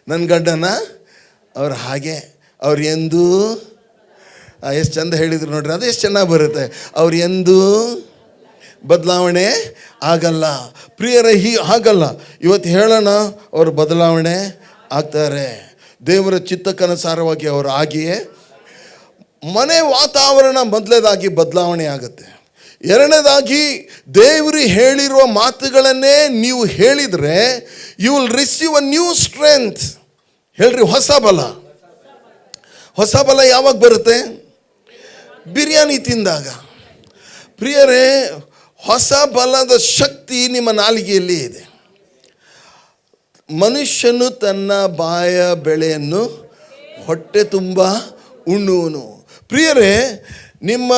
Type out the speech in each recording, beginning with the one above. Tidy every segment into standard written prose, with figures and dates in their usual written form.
ನನ್ನ ಗಂಡನ ಅವ್ರು ಹಾಗೆ, ಅವ್ರು ಎಂದೂ ಎಷ್ಟು ಚಂದ ಹೇಳಿದ್ರು ನೋಡ್ರಿ, ಅದು ಎಷ್ಟು ಚೆನ್ನಾಗಿ ಬರುತ್ತೆ. ಅವ್ರು ಎಂದೂ ಬದಲಾವಣೆ ಆಗಲ್ಲ. ಪ್ರಿಯರೇ, ಆಗಲ್ಲ. ಇವತ್ತು ಹೇಳೋಣ, ಅವರು ಬದಲಾವಣೆ ಆಗ್ತಾರೆ. ದೇವರ ಚಿತ್ತಕ್ಕನುಸಾರವಾಗಿ ಅವರು ಆಗಿಯೇ. ಮನೆ ವಾತಾವರಣ ಮೊದಲನೇದಾಗಿ ಬದಲಾವಣೆ ಆಗುತ್ತೆ. ಎರಡನೇದಾಗಿ, ದೇವರು ಹೇಳಿರುವ ಮಾತುಗಳನ್ನೇ ನೀವು ಹೇಳಿದರೆ you will receive a new strength. ಹೇಳ್ರಿ, ಹೊಸ ಬಲ. ಹೊಸ ಬಲ ಯಾವಾಗ ಬರುತ್ತೆ? ಬಿರಿಯಾನಿ ತಿಂದಾಗ. ಪ್ರಿಯರೇ, ಹೊಸ ಬಲದ ಶಕ್ತಿ ನಿಮ್ಮ ನಾಲಿಗೆಯಲ್ಲಿ ಇದೆ. ಮನುಷ್ಯನು ತನ್ನ ಬಾಯ ಬೆಳೆಯನ್ನು ಹೊಟ್ಟೆ ತುಂಬ ಉಣ್ಣುವನು. ಪ್ರಿಯರೇ, ನಿಮ್ಮ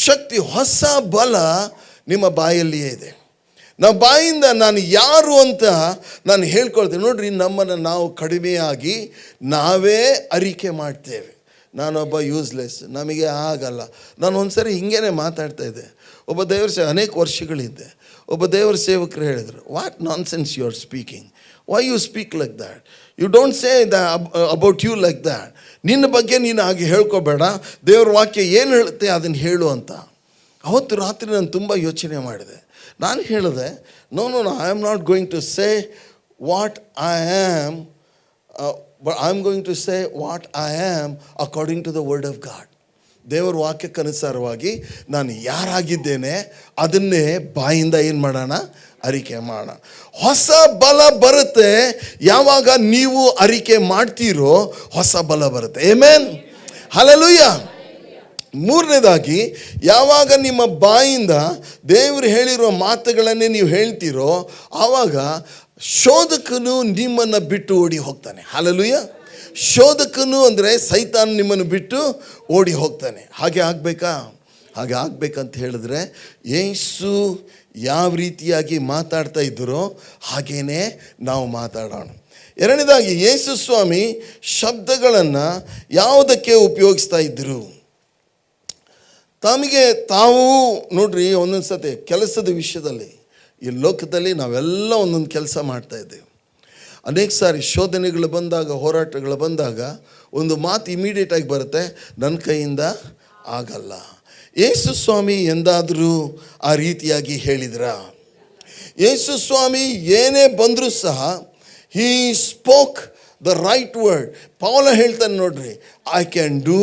ಶಕ್ತಿ, ಹೊಸ ಬಲ ನಿಮ್ಮ ಬಾಯಲ್ಲಿಯೇ ಇದೆ. ನಾವು ಬಾಯಿಂದ ನಾನು ಯಾರು ಅಂತ ನಾನು ಹೇಳ್ಕೊಳ್ತೇನೆ. ನೋಡ್ರಿ, ನಮ್ಮನ್ನು ನಾವು ಕಡಿಮೆಯಾಗಿ ನಾವೇ ಅರಿಕೆ ಮಾಡ್ತೇವೆ. ನಾನೊಬ್ಬ ಯೂಸ್ಲೆಸ್, ನಮಗೆ ಆಗಲ್ಲ. ನಾನು ಒಂದು ಸರಿ ಹಿಂಗೇ ಮಾತಾಡ್ತಾ ಇದ್ದೆ. ಒಬ್ಬ ದೇವರ ಅನೇಕ ವರ್ಷಗಳಿದ್ದೆ. ಒಬ್ಬ ದೇವರ ಸೇವಕರು ಹೇಳಿದರು, what nonsense you are speaking, why you speak like that, you don't say about you like that. ನಿನ್ನ ಬಗ್ಗೆ ನೀನು ಹಾಗೆ ಹೇಳ್ಕೊಬೇಡ, ದೇವ್ರ ವಾಕ್ಯ ಏನು ಹೇಳುತ್ತೆ ಅದನ್ನು ಹೇಳು ಅಂತ. ಅವತ್ತು ರಾತ್ರಿ ನಾನು ತುಂಬ ಯೋಚನೆ ಮಾಡಿದೆ. ನಾನು ಹೇಳಿದೆ, no I am not going to say what I am, but I am going to say what I am according to the word of God. ದೇವರ ವಾಕ್ಯಕ್ಕನುಸಾರವಾಗಿ ನಾನು ಯಾರಾಗಿದ್ದೇನೆ ಅದನ್ನೇ ಬಾಯಿಂದ ಏನು ಮಾಡೋಣ, ಅರಿಕೆ ಮಾಡೋಣ. ಹೊಸ ಬಲ ಬರುತ್ತೆ ಯಾವಾಗ ನೀವು ಅರಿಕೆ ಮಾಡ್ತೀರೋ, ಹೊಸ ಬಲ ಬರುತ್ತೆ. Amen, hallelujah. ಮೂರನೇದಾಗಿ, ಯಾವಾಗ ನಿಮ್ಮ ಬಾಯಿಂದ ದೇವರು ಹೇಳಿರೋ ಮಾತುಗಳನ್ನೇ ನೀವು ಹೇಳ್ತೀರೋ, ಆವಾಗ ಶೋಧಕನು ನಿಮ್ಮನ್ನು ಬಿಟ್ಟು ಓಡಿ ಹೋಗ್ತಾನೆ. ಹಲ್ಲೆಲೂಯಾ. ಶೋಧಕನು ಅಂದರೆ ಸೈತಾನ್ ನಿಮ್ಮನ್ನು ಬಿಟ್ಟು ಓಡಿ ಹೋಗ್ತಾನೆ. ಹಾಗೆ ಆಗಬೇಕಾ? ಹಾಗೆ ಆಗಬೇಕಂತ ಹೇಳಿದ್ರೆ ಯೇಸು ಯಾವ ರೀತಿಯಾಗಿ ಮಾತಾಡ್ತಾ ಇದ್ದರೋ ಹಾಗೇ ನಾವು ಮಾತಾಡೋಣ. ಎರಡನೇದಾಗಿ, ಯೇಸು ಸ್ವಾಮಿ ಶಬ್ದಗಳನ್ನು ಯಾವುದಕ್ಕೆ ಉಪಯೋಗಿಸ್ತಾ ಇದ್ದರು? ತಮಗೆ ತಾವು ನೋಡ್ರಿ, ಒಂದೊಂದು ಸತಿ ಕೆಲಸದ ವಿಷಯದಲ್ಲಿ ಈ ಲೋಕದಲ್ಲಿ ನಾವೆಲ್ಲ ಒಂದೊಂದು ಕೆಲಸ ಮಾಡ್ತಾಯಿದ್ದೇವೆ. ಅನೇಕ ಸಾರಿ ಶೋಧನೆಗಳು ಬಂದಾಗ, ಹೋರಾಟಗಳು ಬಂದಾಗ ಒಂದು ಮಾತು ಇಮಿಡಿಯೇಟಾಗಿ ಬರುತ್ತೆ, ನನ್ನ ಕೈಯಿಂದ ಆಗಲ್ಲ. ಯೇಸು ಸ್ವಾಮಿ ಎಂದಾದರೂ ಆ ರೀತಿಯಾಗಿ ಹೇಳಿದ್ರ? ಯೇಸು ಸ್ವಾಮಿ ಏನೇ ಬಂದರೂ ಸಹ ಹೀ ಸ್ಪೋಕ್ ದ ರೈಟ್ ವರ್ಡ್. ಪೌಲ ಹೇಳ್ತಾನೆ ನೋಡ್ರಿ, ಐ ಕ್ಯಾನ್ ಡೂ,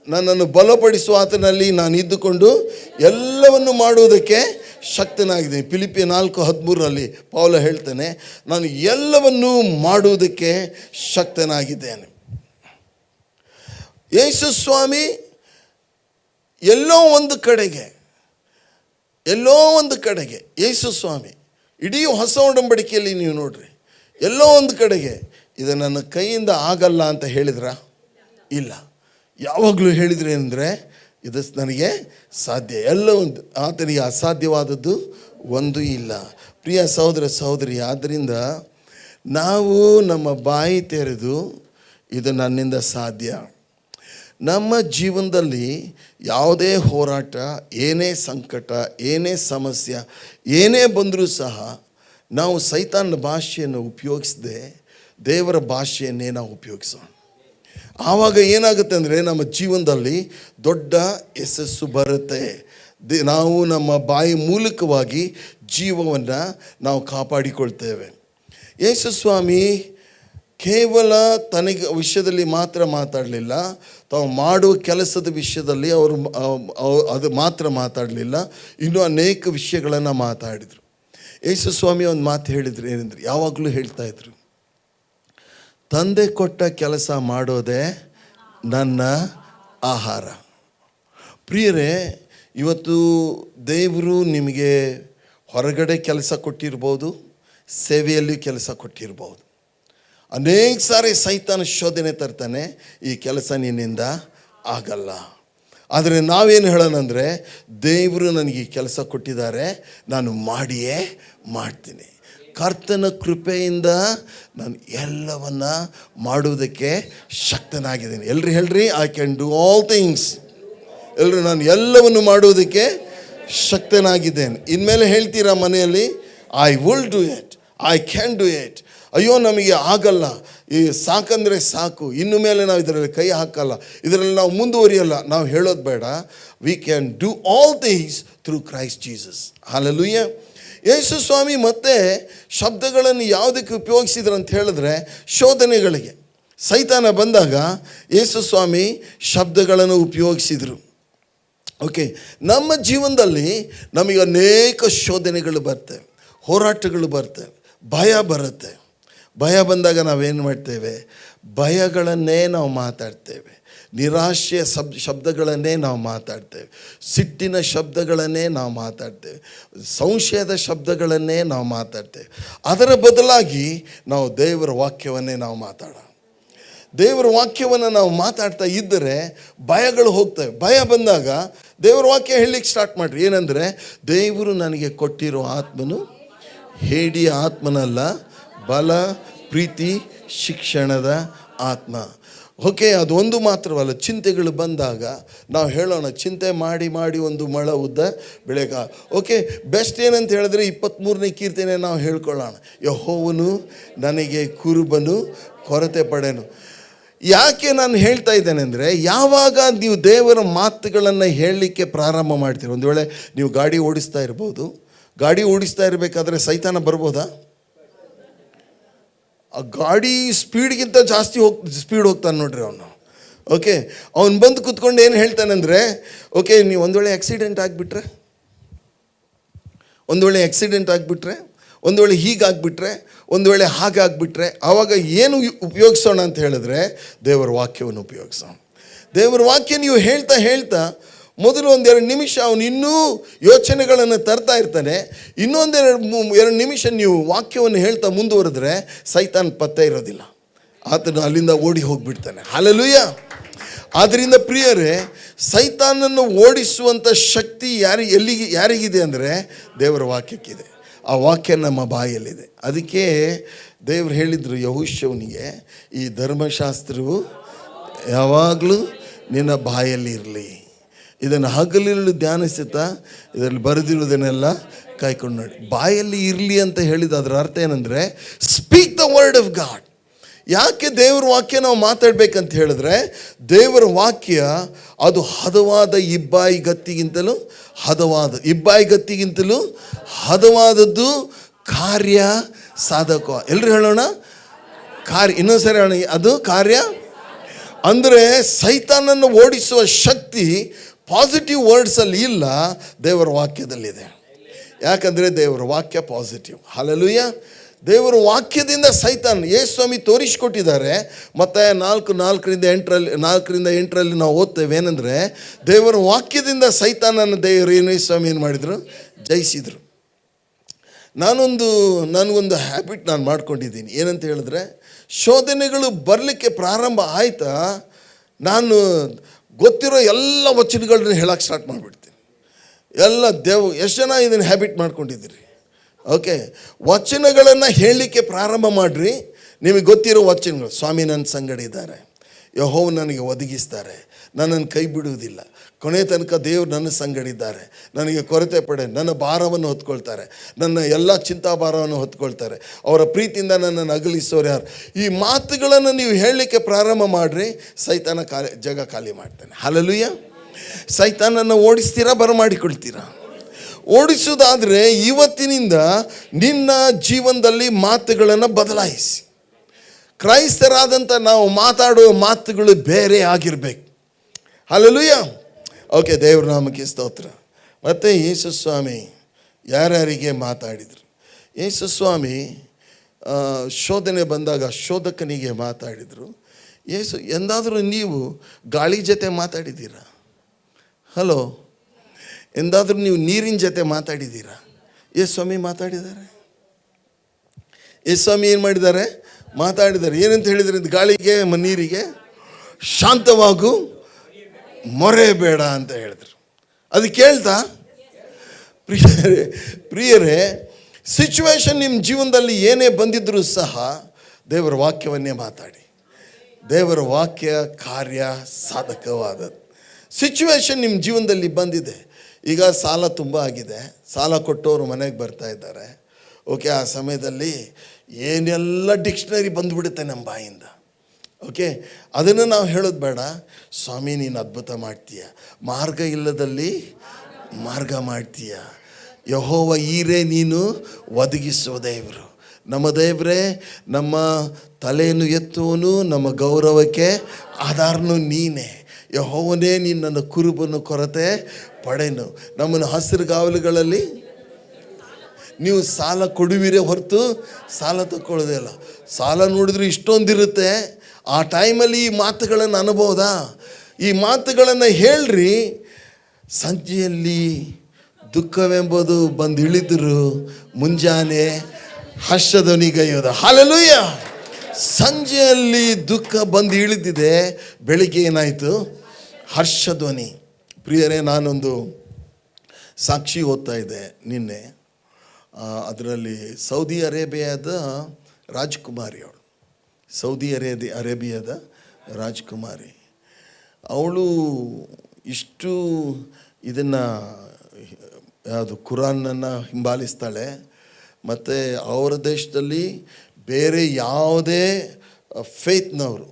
ನನ್ನನ್ನು ಬಲಪಡಿಸುವ ಆತನಲ್ಲಿ ನಾನು ಇದ್ದುಕೊಂಡು ಎಲ್ಲವನ್ನು ಮಾಡುವುದಕ್ಕೆ ಶಕ್ತನಾಗಿದ್ದೇನೆ. ಫಿಲಿಪ್ಪಿಯ 4:13 ಪೌಲ ಹೇಳ್ತಾನೆ, ನಾನು ಎಲ್ಲವನ್ನೂ ಮಾಡುವುದಕ್ಕೆ ಶಕ್ತನಾಗಿದ್ದೇನೆ. ಯೇಸು ಸ್ವಾಮಿ ಎಲ್ಲೋ ಒಂದು ಕಡೆಗೆ ಯೇಸು ಸ್ವಾಮಿ ಇಡೀ ಹೊಸ ಒಡಂಬಡಿಕೆಯಲ್ಲಿ ನೀವು ನೋಡ್ರಿ, ಎಲ್ಲೋ ಒಂದು ಕಡೆಗೆ ಇದು ನನ್ನ ಕೈಯಿಂದ ಆಗಲ್ಲ ಅಂತ ಹೇಳಿದ್ರ? ಇಲ್ಲ. ಯಾವಾಗಲೂ ಹೇಳಿದ್ರೆ ಅಂದರೆ ಇದು ನನಗೆ ಸಾಧ್ಯ, ಎಲ್ಲ ಒಂದು, ಆತನಿಗೆ ಅಸಾಧ್ಯವಾದದ್ದು ಒಂದು ಇಲ್ಲ. ಪ್ರಿಯ ಸಹೋದರ ಸಹೋದರಿ, ಆದ್ದರಿಂದ ನಾವು ನಮ್ಮ ಬಾಯಿ ತೆರೆದು ಇದು ನನ್ನಿಂದ ಸಾಧ್ಯ. ನಮ್ಮ ಜೀವನದಲ್ಲಿ ಯಾವುದೇ ಹೋರಾಟ, ಏನೇ ಸಂಕಟ, ಏನೇ ಸಮಸ್ಯೆ, ಏನೇ ಬಂದರೂ ಸಹ ನಾವು ಸೈತಾನ್ನ ಭಾಷೆಯನ್ನು ಉಪಯೋಗಿಸದೆ ದೇವರ ಭಾಷೆಯನ್ನೇ ನಾವು ಉಪಯೋಗಿಸೋಣ. ಆವಾಗ ಏನಾಗುತ್ತೆ ಅಂದರೆ ನಮ್ಮ ಜೀವನದಲ್ಲಿ ದೊಡ್ಡ ಯಶಸ್ಸು ಬರುತ್ತೆ. ನಾವು ನಮ್ಮ ಬಾಯಿ ಮೂಲಕವಾಗಿ ಜೀವವನ್ನು ನಾವು ಕಾಪಾಡಿಕೊಳ್ತೇವೆ. ಯೇಸು ಸ್ವಾಮಿ ಕೇವಲ ತನಗೆ ವಿಷಯದಲ್ಲಿ ಮಾತ್ರ ಮಾತಾಡಲಿಲ್ಲ, ತಾವು ಮಾಡುವ ಕೆಲಸದ ವಿಷಯದಲ್ಲಿ ಅದು ಮಾತ್ರ ಮಾತಾಡಲಿಲ್ಲ, ಇನ್ನೂ ಅನೇಕ ವಿಷಯಗಳನ್ನು ಮಾತಾಡಿದರು. ಯೇಸು ಸ್ವಾಮಿ ಒಂದು ಮಾತು ಹೇಳಿದರು, ಏನಂದ್ರೆ ಯಾವಾಗಲೂ ಹೇಳ್ತಾ ಇದ್ರು, ತಂದೆ ಕೊಟ್ಟ ಕೆಲಸ ಮಾಡೋದೇ ನನ್ನ ಆಹಾರ. ಪ್ರಿಯರೇ, ಇವತ್ತು ದೇವರು ನಿಮಗೆ ಹೊರಗಡೆ ಕೆಲಸ ಕೊಟ್ಟಿರ್ಬೋದು, ಸೇವೆಯಲ್ಲಿ ಕೆಲಸ ಕೊಟ್ಟಿರ್ಬೋದು. ಅನೇಕ ಸಾರಿ ಸೈತಾನ ಶೋಧನೆ ತರ್ತಾನೆ, ಈ ಕೆಲಸ ನಿನ್ನಿಂದ ಆಗಲ್ಲ. ಆದರೆ ನಾವೇನು ಹೇಳೋಣ ಅಂದರೆ, ದೇವರು ನನಗೆ ಈ ಕೆಲಸ ಕೊಟ್ಟಿದ್ದಾರೆ, ನಾನು ಮಾಡಿಯೇ ಮಾಡ್ತೀನಿ. ಕರ್ತನ ಕೃಪೆಯಿಂದ ನಾನು ಎಲ್ಲವನ್ನ ಮಾಡುವುದಕ್ಕೆ ಶಕ್ತನಾಗಿದ್ದೀನಿ. ಎಲ್ರಿ ಹೇಳ್ರಿ, I can do all things. ಎಲ್ರು, ನಾನು ಎಲ್ಲವನ್ನು ಮಾಡುವುದಕ್ಕೆ ಶಕ್ತನಾಗಿದ್ದೇನೆ. ಇನ್ಮೇಲೆ ಹೇಳ್ತೀರಾ ಮನೆಯಲ್ಲಿ, I will do it, I can do it. ಅಯ್ಯೋ ನಮಗೆ ಆಗಲ್ಲ, ಈ ಸಾಕಂದರೆ ಸಾಕು, ಇನ್ನು ಮೇಲೆ ನಾವು ಇದರಲ್ಲಿ ಕೈ ಹಾಕಲ್ಲ, ಇದರಲ್ಲಿ ನಾವು ಮುಂದುವರಿಯಲ್ಲ, ನಾವು ಹೇಳೋದು ಬೇಡ. We can do all things through Christ Jesus. Hallelujah. ಯೇಸು ಸ್ವಾಮಿ ಮತ್ತೆ ಶಬ್ದಗಳನ್ನು ಯಾವುದಕ್ಕೆ ಉಪಯೋಗಿಸಿದ್ರು ಅಂತ ಹೇಳಿದ್ರೆ, ಶೋಧನೆಗಳಿಗೆ. ಸೈತಾನ ಬಂದಾಗ ಯೇಸು ಸ್ವಾಮಿ ಶಬ್ದಗಳನ್ನು ಉಪಯೋಗಿಸಿದರು. ಓಕೆ, ನಮ್ಮ ಜೀವನದಲ್ಲಿ ನಮಗೆ ಅನೇಕ ಶೋಧನೆಗಳು ಬರ್ತವೆ, ಹೋರಾಟಗಳು ಬರ್ತವೆ, ಭಯ ಬರುತ್ತೆ. ಭಯ ಬಂದಾಗ ನಾವೇನು ಮಾಡ್ತೇವೆ? ಭಯಗಳನ್ನೇ ನಾವು ಮಾತಾಡ್ತೇವೆ, ನಿರಾಶೆಯ ಶಬ್ದಗಳನ್ನೇ ನಾವು ಮಾತಾಡ್ತೇವೆ, ಸಿಟ್ಟಿನ ಶಬ್ದಗಳನ್ನೇ ನಾವು ಮಾತಾಡ್ತೇವೆ, ಸಂಶಯದ ಶಬ್ದಗಳನ್ನೇ ನಾವು ಮಾತಾಡ್ತೇವೆ. ಅದರ ಬದಲಾಗಿ ನಾವು ದೇವರ ವಾಕ್ಯವನ್ನೇ ನಾವು ಮಾತಾಡೋಣ. ದೇವರ ವಾಕ್ಯವನ್ನು ನಾವು ಮಾತಾಡ್ತಾ ಇದ್ದರೆ ಭಯಗಳು ಹೋಗ್ತವೆ. ಭಯ ಬಂದಾಗ ದೇವರ ವಾಕ್ಯ ಹೇಳಲಿಕ್ಕೆ ಸ್ಟಾರ್ಟ್ ಮಾಡಿರಿ. ಏನಂದರೆ, ದೇವರು ನನಗೆ ಕೊಟ್ಟಿರೋ ಆತ್ಮನು ಹೇಡಿಯ ಆತ್ಮನಲ್ಲ, ಬಲ, ಪ್ರೀತಿ, ಶಿಕ್ಷಣದ ಆತ್ಮ. ಓಕೆ, ಅದು ಒಂದು ಮಾತ್ರವಲ್ಲ. ಚಿಂತೆಗಳು ಬಂದಾಗ ನಾವು ಹೇಳೋಣ, ಚಿಂತೆ ಮಾಡಿ ಮಾಡಿ ಒಂದು ಮೊಳ ಉದ್ದ ಬೆಳೆಗ. ಓಕೆ, ಬೆಸ್ಟ್ ಏನಂತ ಹೇಳಿದ್ರೆ 23ನೇ ಕೀರ್ತನೆ ನಾವು ಹೇಳ್ಕೊಳ್ಳೋಣ. ಯೆಹೋವನು ನನಗೆ ಕುರುಬನು, ಕೊರತೆ ಪಡೆನು. ಯಾಕೆ ನಾನು ಹೇಳ್ತಾ ಇದ್ದೇನೆ ಅಂದರೆ, ಯಾವಾಗ ನೀವು ದೇವರ ಮಾತುಗಳನ್ನು ಹೇಳಲಿಕ್ಕೆ ಪ್ರಾರಂಭ ಮಾಡ್ತೀರಿ, ಒಂದು ವೇಳೆ ನೀವು ಗಾಡಿ ಓಡಿಸ್ತಾ ಇರ್ಬೋದು, ಗಾಡಿ ಓಡಿಸ್ತಾ ಇರಬೇಕಾದ್ರೆ ಸೈತಾನ ಬರ್ಬೋದಾ? ಆ ಗಾಡಿ ಸ್ಪೀಡ್ಗಿಂತ ಜಾಸ್ತಿ ಸ್ಪೀಡ್ ಹೋಗ್ತಾನೆ ನೋಡ್ರಿ ಅವನು. ಓಕೆ, ಅವನು ಬಂದು ಕೂತ್ಕೊಂಡು ಏನು ಹೇಳ್ತಾನೆಂದರೆ, ಓಕೆ ನೀವು ಒಂದು ವೇಳೆ ಆಕ್ಸಿಡೆಂಟ್ ಆಗಿಬಿಟ್ರೆ, ಒಂದು ವೇಳೆ ಆಕ್ಸಿಡೆಂಟ್ ಆಗಿಬಿಟ್ರೆ, ಒಂದು ವೇಳೆ ಹೀಗಾಗಿಬಿಟ್ರೆ, ಒಂದು ವೇಳೆ ಹಾಗಾಗಿಬಿಟ್ರೆ, ಆವಾಗ ಏನು ಉಪಯೋಗಿಸೋಣ ಅಂತ ಹೇಳಿದ್ರೆ, ದೇವರ ವಾಕ್ಯವನ್ನು ಉಪಯೋಗಿಸೋಣ. ದೇವರ ವಾಕ್ಯ ನೀವು ಹೇಳ್ತಾ ಹೇಳ್ತಾ ಮೊದಲು 1-2 ನಿಮಿಷ ಅವನು ಇನ್ನೂ ಯೋಚನೆಗಳನ್ನು ತರ್ತಾ ಇರ್ತಾನೆ. ಇನ್ನೊಂದೆರಡು ನಿಮಿಷ ನೀವು ವಾಕ್ಯವನ್ನು ಹೇಳ್ತಾ ಮುಂದುವರೆದ್ರೆ ಸೈತಾನ್ ಪತ್ತೆ ಇರೋದಿಲ್ಲ, ಆತನು ಅಲ್ಲಿಂದ ಓಡಿ ಹೋಗಿಬಿಡ್ತಾನೆ. ಹಲ್ಲೆಲೂಯಾ. ಆದ್ದರಿಂದ ಪ್ರಿಯರೇ, ಸೈತಾನನ್ನು ಓಡಿಸುವಂಥ ಶಕ್ತಿ ಯಾರಿಗಿದೆ ಅಂದರೆ ದೇವರ ವಾಕ್ಯಕ್ಕಿದೆ. ಆ ವಾಕ್ಯ ನಮ್ಮ ಬಾಯಲ್ಲಿದೆ. ಅದಕ್ಕೆ ದೇವರು ಹೇಳಿದರು ಯೆಹೋಶುವನಿಗೆ, ಈ ಧರ್ಮಶಾಸ್ತ್ರವು ಯಾವಾಗಲೂ ನಿನ್ನ ಬಾಯಲ್ಲಿ ಇರಲಿ, ಇದನ್ನು ಹಗಲಿರುಳು ಧ್ಯಾನಿಸುತ್ತಾ ಇದರಲ್ಲಿ ಬರೆದಿರುವುದನ್ನೆಲ್ಲ ಕಾಯ್ಕೊಂಡು ನೋಡಿ. ಬಾಯಲ್ಲಿ ಇರಲಿ ಅಂತ ಹೇಳಿದ ಅದರ ಅರ್ಥ ಏನಂದರೆ, speak the word of god. ಯಾಕೆ ದೇವರ ವಾಕ್ಯ ನಾವು ಮಾತಾಡಬೇಕಂತ ಹೇಳಿದ್ರೆ, ದೇವರ ವಾಕ್ಯ ಅದು ಹದವಾದ ಇಬ್ಬಾಯಿಗತ್ತಿಗಿಂತಲೂ ಹದವಾದದ್ದು, ಕಾರ್ಯ ಸಾಧಕ. ಎಲ್ಲರೂ ಹೇಳೋಣ, ಇನ್ನೊಂದು ಸರಿ ಹೇಳೋಣ, ಅದು ಕಾರ್ಯ. ಅಂದರೆ ಸೈತಾನನ್ನು ಓಡಿಸುವ ಶಕ್ತಿ ಪಾಸಿಟಿವ್ ವರ್ಡ್ಸಲ್ಲಿ ಇಲ್ಲ, ದೇವರ ವಾಕ್ಯದಲ್ಲಿದೆ. ಯಾಕಂದರೆ ದೇವರ ವಾಕ್ಯ ಪಾಸಿಟಿವ್. ಹಲ್ಲೆಲೂಯಾ. ದೇವರ ವಾಕ್ಯದಿಂದ ಸೈತಾನ್ ಯೇಸು ಸ್ವಾಮಿ ತೋರಿಸಿಕೊಟ್ಟಿದ್ದಾರೆ. ಮತ್ತಾಯ 4:4-8 ನಾವು ಓದ್ತೇವೆ. ಏನಂದರೆ, ದೇವರ ವಾಕ್ಯದಿಂದ ಸೈತಾನನ್ನು ಯೇಸು ಸ್ವಾಮಿ ಏನು ಮಾಡಿದರು? ಜಯಿಸಿದರು. ನನಗೊಂದು ಹ್ಯಾಬಿಟ್ ನಾನು ಮಾಡ್ಕೊಂಡಿದ್ದೀನಿ. ಏನಂತ ಹೇಳಿದ್ರೆ, ಶೋಧನೆಗಳು ಬರಲಿಕ್ಕೆ ಪ್ರಾರಂಭ ಆಯ್ತಾ, ನಾನು ಗೊತ್ತಿರೋ ಎಲ್ಲ ವಚನಗಳನ್ನ ಹೇಳೋಕ್ಕೆ ಸ್ಟಾರ್ಟ್ ಮಾಡಿಬಿಡ್ತೀನಿ. ಎಷ್ಟು ಜನ ಇದನ್ನು ಹ್ಯಾಬಿಟ್ ಮಾಡ್ಕೊಂಡಿದ್ದೀರಿ? ಓಕೆ, ವಚನಗಳನ್ನು ಹೇಳಲಿಕ್ಕೆ ಪ್ರಾರಂಭ ಮಾಡಿರಿ. ನಿಮಗೆ ಗೊತ್ತಿರೋ ವಚನಗಳು, ಸ್ವಾಮಿ ನನ್ನ ಸಂಗಡ ಇದ್ದಾರೆ, ಯೆಹೋವ ನನಗೆ ಒದಗಿಸ್ತಾರೆ, ನನ್ನನ್ನು ಕೈ ಬಿಡುವುದಿಲ್ಲ, ಕೊನೆ ತನಕ ದೇವರು ನನ್ನ ಸಂಗಡಿದ್ದಾರೆ, ನನಗೆ ಕೊರತೆ ಪಡೆ, ನನ್ನ ಭಾರವನ್ನು ಹೊತ್ಕೊಳ್ತಾರೆ, ನನ್ನ ಎಲ್ಲ ಚಿಂತಾಭಾರವನ್ನು ಹೊತ್ಕೊಳ್ತಾರೆ, ಅವರ ಪ್ರೀತಿಯಿಂದ ನನ್ನನ್ನು ಅಗಲಿಸೋರು ಯಾರು? ಈ ಮಾತುಗಳನ್ನು ನೀವು ಹೇಳಲಿಕ್ಕೆ ಪ್ರಾರಂಭ ಮಾಡಿರಿ, ಸೈತಾನ ಜಾಗ ಖಾಲಿ ಮಾಡ್ತಾನೆ. ಹಲ್ಲೆಲೂಯಾ. ಸೈತಾನನ್ನು ಓಡಿಸ್ತೀರಾ, ಬರಮಾಡಿಕೊಳ್ತೀರಾ? ಓಡಿಸೋದಾದರೆ ಇವತ್ತಿನಿಂದ ನಿನ್ನ ಜೀವನದಲ್ಲಿ ಮಾತುಗಳನ್ನು ಬದಲಾಯಿಸಿ. ಕ್ರೈಸ್ತರಾದಂಥ ನಾವು ಮಾತಾಡುವ ಮಾತುಗಳು ಬೇರೆ ಆಗಿರಬೇಕು. ಹಲ್ಲೆಲೂಯಾ. ಓಕೆ, ದೇವ್ರ ನಾಮಕ್ಕೆ ಸ್ತೋತ್ರ. ಮತ್ತು ಯೇಸು ಸ್ವಾಮಿ ಯಾರ್ಯಾರಿಗೆ ಮಾತಾಡಿದರು? ಯೇಸು ಸ್ವಾಮಿ ಶೋಧನೆ ಬಂದಾಗ ಶೋಧಕನಿಗೆ ಮಾತಾಡಿದರು. ಎಂದಾದರೂ ನೀವು ಗಾಳಿ ಜೊತೆ ಮಾತಾಡಿದ್ದೀರಾ? ಹಲೋ, ಎಂದಾದರೂ ನೀವು ನೀರಿನ ಜೊತೆ ಮಾತಾಡಿದ್ದೀರಾ? ಯೇಸು ಸ್ವಾಮಿ ಮಾತಾಡಿದ್ದಾರೆ. ಯೇಸು ಸ್ವಾಮಿ ಏನು ಮಾಡಿದ್ದಾರೆ? ಮಾತಾಡಿದ್ದಾರೆ. ಏನಂತ ಹೇಳಿದರೆ, ಗಾಳಿಗೆ ನೀರಿಗೆ ಶಾಂತವಾಗು, ಮೊರೆ ಬೇಡ ಅಂತ ಹೇಳಿದ್ರು. ಅದು ಕೇಳ್ತಾ? ಪ್ರಿಯರೇ, ಸಿಚುವೇಶನ್ ನಿಮ್ಮ ಜೀವನದಲ್ಲಿ ಏನೇ ಬಂದಿದ್ರೂ ಸಹ ದೇವರ ವಾಕ್ಯವನ್ನೇ ಮಾತಾಡಿ. ದೇವರ ವಾಕ್ಯ ಕಾರ್ಯ ಸಾಧಕವಾದದ್ದು. ಸಿಚುವೇಶನ್ ನಿಮ್ಮ ಜೀವನದಲ್ಲಿ ಬಂದಿದೆ. ಈಗ ಸಾಲ ತುಂಬ ಆಗಿದೆ, ಸಾಲ ಕೊಟ್ಟವರು ಮನೆಗೆ ಬರ್ತಾ ಇದ್ದಾರೆ. ಓಕೆ, ಆ ಸಮಯದಲ್ಲಿ ಏನೆಲ್ಲ ಡಿಕ್ಷನರಿ ಬಂದುಬಿಡುತ್ತೆ ನಮ್ಮ ಬಾಯಿಂದ. ಓಕೆ, ಅದನ್ನು ನಾವು ಹೇಳೋದು ಬೇಡ. ಸ್ವಾಮಿ ನೀನು ಅದ್ಭುತ ಮಾಡ್ತೀಯ, ಮಾರ್ಗ ಇಲ್ಲದಲ್ಲಿ ಮಾರ್ಗ ಮಾಡ್ತೀಯ, ಯೆಹೋವ ಈರೇ ನೀನು ಒದಗಿಸುವ ದೇವರು. ನಮ್ಮ ದೇವರೇ ನಮ್ಮ ತಲೆಯನ್ನು ಎತ್ತುವನು, ನಮ್ಮ ಗೌರವಕ್ಕೆ ಆಧಾರನು ನೀನೇ. ಯೆಹೋವನೇ ನೀನು ನನ್ನ ಕುರುಬನ್ನು ಕೊರತೆ ಪಡೆನು. ನಮ್ಮನ್ನು ಹಸಿರುಗಾವಲುಗಳಲ್ಲಿ ನೀವು ಸಾಲ ಕೊಡುವಿರೇ ಹೊರತು ಸಾಲ ತಗೊಳ್ಳೋದೇ ಇಲ್ಲ. ಸಾಲ ನೋಡಿದ್ರೆ ಇಷ್ಟೊಂದಿರುತ್ತೆ. ಆ ಟೈಮಲ್ಲಿ ಈ ಮಾತುಗಳನ್ನು ಅನ್ಬೋದಾ? ಈ ಮಾತುಗಳನ್ನು ಹೇಳ್ರಿ. ಸಂಜೆಯಲ್ಲಿ ದುಃಖವೆಂಬುದು ಬಂದು ಇಳಿದ್ರು, ಮುಂಜಾನೆ ಹರ್ಷಧ್ವನಿಗೈಯೋದ. ಹಲ್ಲೆಲೂಯಾ. ಸಂಜೆಯಲ್ಲಿ ದುಃಖ ಬಂದು ಇಳಿದಿದೆ, ಬೆಳಿಗ್ಗೆ ಏನಾಯಿತು? ಹರ್ಷಧ್ವನಿ. ಪ್ರಿಯರೇ, ನಾನೊಂದು ಸಾಕ್ಷಿ ಓದ್ತಾ ಇದ್ದೆ ನಿನ್ನೆ. ಅದರಲ್ಲಿ ಸೌದಿ ಅರೇಬಿಯಾದ ರಾಜ್ಕುಮಾರಿ, ಅವಳು ಸೌದಿ ಅರೇಬಿಯಾದ ರಾಜ್ಕುಮಾರಿ. ಅವಳು ಇಷ್ಟು ಇದನ್ನು ಯಾವುದು ಕುರಾನನ್ನು ಹಿಂಬಾಲಿಸ್ತಾಳೆ. ಮತ್ತು ಅವರ ದೇಶದಲ್ಲಿ ಬೇರೆ ಯಾವುದೇ ಫೇತ್ನವರು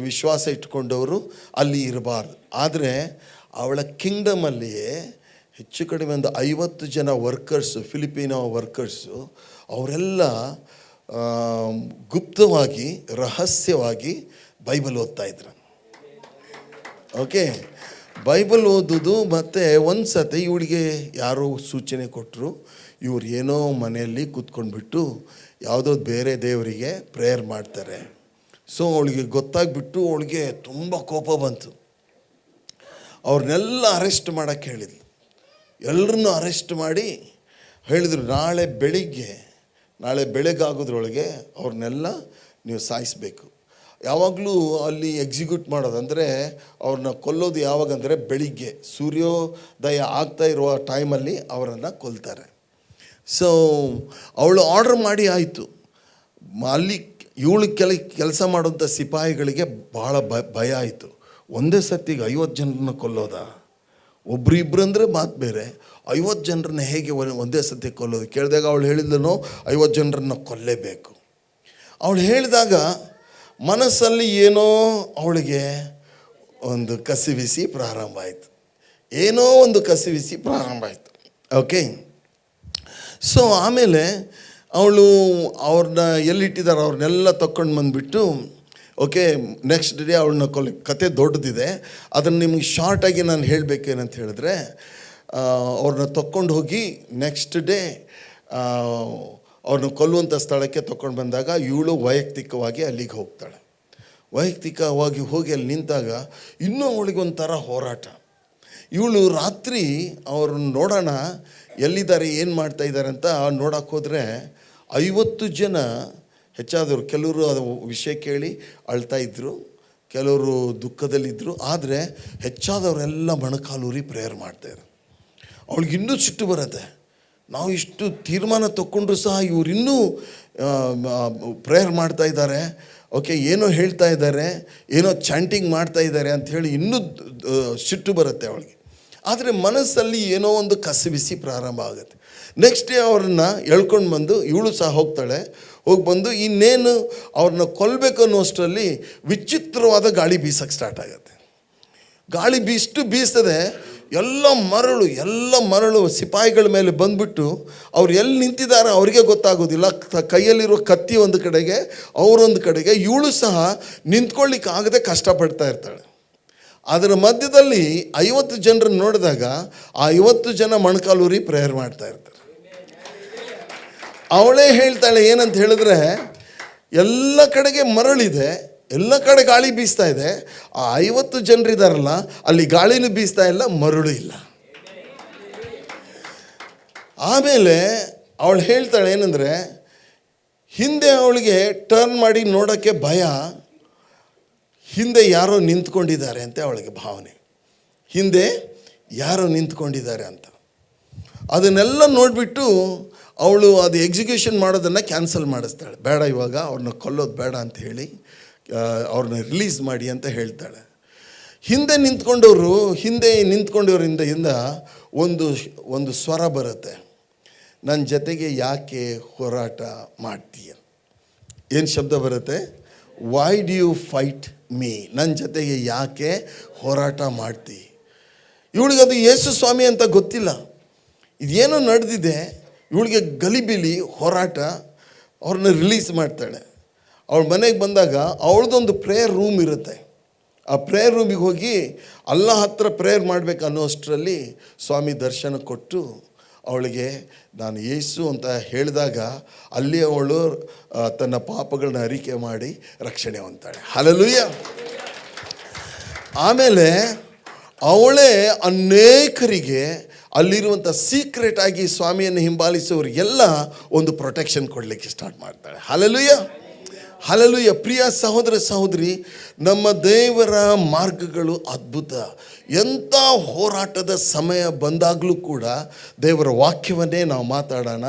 ವಿಶ್ವಾಸ ಇಟ್ಕೊಂಡವರು ಅಲ್ಲಿ ಇರಬಾರ್ದು. ಆದರೆ ಅವಳ ಕಿಂಗ್ಡಮಲ್ಲಿಯೇ ಹೆಚ್ಚು ಕಡಿಮೆ ಒಂದು 50 ಜನ ವರ್ಕರ್ಸು, ಫಿಲಿಪಿನೋ ವರ್ಕರ್ಸು, ಅವರೆಲ್ಲ ಗುಪ್ತವಾಗಿ ರಹಸ್ಯವಾಗಿ ಬೈಬಲ್ ಓದ್ತಾ ಇದ್ರು. ಓಕೆ, ಬೈಬಲ್ ಓದೋದು. ಮತ್ತು ಒಂದು ಸತಿ ಇವಳಿಗೆ ಯಾರೋ ಸೂಚನೆ ಕೊಟ್ಟರು, ಇವ್ರು ಏನೋ ಮನೆಯಲ್ಲಿ ಕೂತ್ಕೊಂಡ್ಬಿಟ್ಟು ಯಾವುದೋ ಬೇರೆ ದೇವರಿಗೆ ಪ್ರೇಯರ್ ಮಾಡ್ತಾರೆ. ಸೊ ಅವಳಿಗೆ ಗೊತ್ತಾಗ್ಬಿಟ್ಟು ಅವಳಿಗೆ ತುಂಬ ಕೋಪ ಬಂತು. ಅವ್ರನ್ನೆಲ್ಲ ಅರೆಸ್ಟ್ ಮಾಡೋಕ್ಕೆ ಹೇಳಿದ್ಲು. ಎಲ್ಲರನ್ನೂ ಅರೆಸ್ಟ್ ಮಾಡಿ ಹೇಳಿದರು, ನಾಳೆ ಬೆಳಗಾಗೋದ್ರೊಳಗೆ ಅವ್ರನ್ನೆಲ್ಲ ನೀವು ಸಾಯಿಸಬೇಕು. ಯಾವಾಗಲೂ ಅಲ್ಲಿ ಎಕ್ಸಿಕ್ಯೂಟ್ ಮಾಡೋದು ಅಂದರೆ ಅವ್ರನ್ನ ಕೊಲ್ಲೋದು ಯಾವಾಗಂದರೆ ಬೆಳಿಗ್ಗೆ ಸೂರ್ಯೋದಯ ಆಗ್ತಾ ಇರುವ ಟೈಮಲ್ಲಿ ಅವರನ್ನು ಕೊಲ್ತಾರೆ. ಸೊ ಅವಳು ಆರ್ಡರ್ ಮಾಡಿ ಆಯಿತು. ಅಲ್ಲಿ ಇವಳು ಕೆಲಸ ಮಾಡೋಂಥ ಸಿಪಾಯಿಗಳಿಗೆ ಭಾಳ ಭಯ ಆಯಿತು. ಒಂದೇ ಸರ್ತಿಗೆ 50 ಜನರನ್ನ ಕೊಲ್ಲೋದಾ? ಒಬ್ರು ಇಬ್ಬರು ಅಂದರೆ ಮಾತು ಬೇರೆ, 50 ಜನರನ್ನ ಹೇಗೆ ಒಂದೇ ಸರ್ತಿ ಕೊಲ್ಲೋದು? ಕೇಳಿದಾಗ ಅವಳು ಹೇಳಿದ್ಲು, 50 ಜನರನ್ನ ಕೊಲ್ಲೇಬೇಕು. ಅವಳು ಹೇಳಿದಾಗ ಮನಸ್ಸಲ್ಲಿ ಏನೋ ಅವಳಿಗೆ ಒಂದು ಕಸಿವಿಸಿ ಪ್ರಾರಂಭ ಆಯಿತು. ಓಕೆ. ಸೊ ಆಮೇಲೆ ಅವಳು ಅವ್ರನ್ನ ಎಲ್ಲಿಟ್ಟಿದ್ದಾರೆ ಅವ್ರನ್ನೆಲ್ಲ ತಗೊಂಡು ಬಂದುಬಿಟ್ಟು, ಓಕೆ, ನೆಕ್ಸ್ಟ್ ಡೇ ಅವಳನ್ನ ಕತೆ ದೊಡ್ಡದಿದೆ, ಅದನ್ನು ನಿಮಗೆ ಶಾರ್ಟಾಗಿ ನಾನು ಹೇಳಬೇಕೇನಂತ ಹೇಳಿದ್ರೆ, ಅವ್ರನ್ನ ತಗೊಂಡು ಹೋಗಿ ನೆಕ್ಸ್ಟ್ ಡೇ ಅವ್ರನ್ನ ಕೊಲ್ಲುವಂಥ ಸ್ಥಳಕ್ಕೆ ತಗೊಂಡು ಬಂದಾಗ ಇವಳು ವೈಯಕ್ತಿಕವಾಗಿ ಅಲ್ಲಿಗೆ ಹೋಗ್ತಾಳೆ. ವೈಯಕ್ತಿಕವಾಗಿ ಹೋಗಿ ಅಲ್ಲಿ ನಿಂತಾಗ ಇನ್ನೂ ಅವಳಿಗೆ ಒಂಥರ ಹೋರಾಟ. ಇವಳು ರಾತ್ರಿ ಅವ್ರನ್ನ ನೋಡೋಣ ಎಲ್ಲಿದ್ದಾರೆ, ಏನು ಮಾಡ್ತಾಯಿದ್ದಾರೆ ಅಂತ ನೋಡೋಕ್ಕೆ ಹೋದರೆ 50 ಜನ ಹೆಚ್ಚಾದವರು. ಕೆಲವರು ಅದು ವಿಷಯ ಕೇಳಿ ಅಳ್ತಾ ಇದ್ದರು, ಕೆಲವರು ದುಃಖದಲ್ಲಿದ್ದರು. ಆದರೆ ಹೆಚ್ಚಾದವರೆಲ್ಲ ಮೊಣಕಾಲೂರಿ ಪ್ರೇಯರ್ ಮಾಡ್ತಾಯಿದ್ರು. ಅವಳಿಗಿನ್ನೂ ಸಿಟ್ಟು ಬರುತ್ತೆ. ನಾವು ಇಷ್ಟು ತೀರ್ಮಾನ ತಗೊಂಡ್ರು ಸಹ ಇವ್ರು ಇನ್ನೂ ಪ್ರೇಯರ್ ಮಾಡ್ತಾಯಿದ್ದಾರೆ, ಓಕೆ, ಏನೋ ಹೇಳ್ತಾ ಇದ್ದಾರೆ, ಏನೋ ಚಾಂಟಿಂಗ್ ಮಾಡ್ತಾಯಿದ್ದಾರೆ ಅಂಥೇಳಿ ಇನ್ನೂ ಸಿಟ್ಟು ಬರುತ್ತೆ ಅವಳಿಗೆ. ಆದರೆ ಮನಸ್ಸಲ್ಲಿ ಏನೋ ಒಂದು ಕಸಿಬಿಸಿ ಪ್ರಾರಂಭ ಆಗುತ್ತೆ. ನೆಕ್ಸ್ಟ್ ಡೇ ಅವ್ರನ್ನ ಎಳ್ಕೊಂಡು ಬಂದು ಇವಳು ಸಹ ಹೋಗ್ತಾಳೆ. ಹೋಗಿ ಬಂದು ಇನ್ನೇನು ಅವ್ರನ್ನ ಕೊಲ್ಲಬೇಕು ಅನ್ನೋಷ್ಟರಲ್ಲಿ ವಿಚಿತ್ರವಾದ ಗಾಳಿ ಬೀಸೋಕ್ಕೆ ಸ್ಟಾರ್ಟ್ ಆಗುತ್ತೆ. ಗಾಳಿ ಬೀಸ್ತದೆ, ಎಲ್ಲ ಮರಳು ಸಿಪಾಯಿಗಳ ಮೇಲೆ ಬಂದುಬಿಟ್ಟು ಅವ್ರು ಎಲ್ಲಿ ನಿಂತಿದ್ದಾರೆ ಅವ್ರಿಗೆ ಗೊತ್ತಾಗೋದಿಲ್ಲ. ಕೈಯಲ್ಲಿರೋ ಕತ್ತಿ ಒಂದು ಕಡೆಗೆ, ಅವರೊಂದು ಕಡೆಗೆ, ಇವಳು ಸಹ ನಿಂತ್ಕೊಳ್ಳಿಕ್ಕಾಗದೆ ಕಷ್ಟಪಡ್ತಾ ಇರ್ತಾಳೆ. ಅದರ ಮಧ್ಯದಲ್ಲಿ 50 ಜನರನ್ನು ನೋಡಿದಾಗ ಆ 50 ಜನ ಮೊಣಕಾಲೂರಿ ಪ್ರೇಯರ್ ಮಾಡ್ತಾ ಇರ್ತಾರೆ. ಅವಳೇ ಹೇಳ್ತಾಳೆ ಏನಂತ ಹೇಳಿದ್ರೆ, ಎಲ್ಲ ಕಡೆಗೆ ಮರಳಿದೆ, ಎಲ್ಲ ಕಡೆ ಗಾಳಿ ಬೀಸ್ತಾ ಇದೆ, ಆ 50 ಜನರಿದಾರಲ್ಲ ಅಲ್ಲಿ ಗಾಳಿನೂ ಬೀಸ್ತಾ ಇಲ್ಲ, ಮರಳು ಇಲ್ಲ. ಆಮೇಲೆ ಅವಳು ಹೇಳ್ತಾಳೆ ಏನಂದರೆ, ಹಿಂದೆ ಅವಳಿಗೆ ಟರ್ನ್ ಮಾಡಿ ನೋಡೋಕ್ಕೆ ಭಯ, ಹಿಂದೆ ಯಾರೋ ನಿಂತ್ಕೊಂಡಿದ್ದಾರೆ ಅಂತ ಅವಳಿಗೆ ಭಾವನೆ, ಹಿಂದೆ ಯಾರೋ ನಿಂತ್ಕೊಂಡಿದ್ದಾರೆ ಅಂತ. ಅದನ್ನೆಲ್ಲ ನೋಡಿಬಿಟ್ಟು ಅವಳು ಅದು ಎಕ್ಸಿಕ್ಯೂಷನ್ ಮಾಡೋದನ್ನು ಕ್ಯಾನ್ಸಲ್ ಮಾಡಿಸ್ತಾಳೆ. ಬೇಡ, ಇವಾಗ ಅವ್ರನ್ನ ಕೊಲ್ಲೋದು ಬೇಡ ಅಂತ ಹೇಳಿ ಅವ್ರನ್ನ ರಿಲೀಸ್ ಮಾಡಿ ಅಂತ ಹೇಳ್ತಾಳೆ. ಹಿಂದೆ ನಿಂತ್ಕೊಂಡವರಿಂದ ಒಂದು ಸ್ವರ ಬರುತ್ತೆ, ನನ್ನ ಜೊತೆಗೆ ಯಾಕೆ ಹೋರಾಟ ಮಾಡ್ತೀಯ? ಏನು ಶಬ್ದ ಬರುತ್ತೆ? Why do you fight me? ನನ್ನ ಜೊತೆಗೆ ಯಾಕೆ ಹೋರಾಟ ಮಾಡ್ತಿ? ಇವಳಿಗದು ಯೇಸು ಸ್ವಾಮಿ ಅಂತ ಗೊತ್ತಿಲ್ಲ. ಇದೇನೋ ನಡೆದಿದೆ, ಇವಳಿಗೆ ಗಲಿಬಿಲಿ ಹೋರಾಟ. ಅವ್ರನ್ನ ರಿಲೀಸ್ ಮಾಡ್ತಾಳೆ. ಅವಳ ಮನೆಗೆ ಬಂದಾಗ ಅವಳದೊಂದು ಪ್ರೇಯರ್ ರೂಮ್ ಇರುತ್ತೆ. ಆ ಪ್ರೇಯರ್ ರೂಮಿಗೆ ಹೋಗಿ ಅಲ್ಲ ಹತ್ರ ಪ್ರೇಯರ್ ಮಾಡಬೇಕು ಅನ್ನೋಷ್ಟರಲ್ಲಿ ಸ್ವಾಮಿ ದರ್ಶನ ಕೊಟ್ಟು ಅವಳಿಗೆ ನಾನು ಯೇಸು ಅಂತ ಹೇಳಿದಾಗ ಅಲ್ಲಿ ಅವಳು ತನ್ನ ಪಾಪಗಳನ್ನ ಅರಿಕೆ ಮಾಡಿ ರಕ್ಷಣೆ ಹೊಂದ್ತಾಳೆ. ಹಲ್ಲೆಲೂಯಾ. ಆಮೇಲೆ ಅವಳೇ ಅನೇಕರಿಗೆ ಅಲ್ಲಿರುವಂಥ ಸೀಕ್ರೆಟ್ ಆಗಿ ಸ್ವಾಮಿಯನ್ನು ಹಿಂಬಾಲಿಸೋರಿಗೆಲ್ಲ ಒಂದು ಪ್ರೊಟೆಕ್ಷನ್ ಕೊಡಲಿಕ್ಕೆ ಸ್ಟಾರ್ಟ್ ಮಾಡ್ತಾಳೆ. Hallelujah, hallelujah. ಪ್ರಿಯ ಸಹೋದರ ಸಹೋದರಿ, ನಮ್ಮ ದೇವರ ಮಾರ್ಗಗಳು ಅದ್ಭುತ. ಎಂಥ ಹೋರಾಟದ ಸಮಯ ಬಂದಾಗಲೂ ಕೂಡ ದೇವರ ವಾಕ್ಯವನ್ನೇ ನಾವು ಮಾತಾಡೋಣ.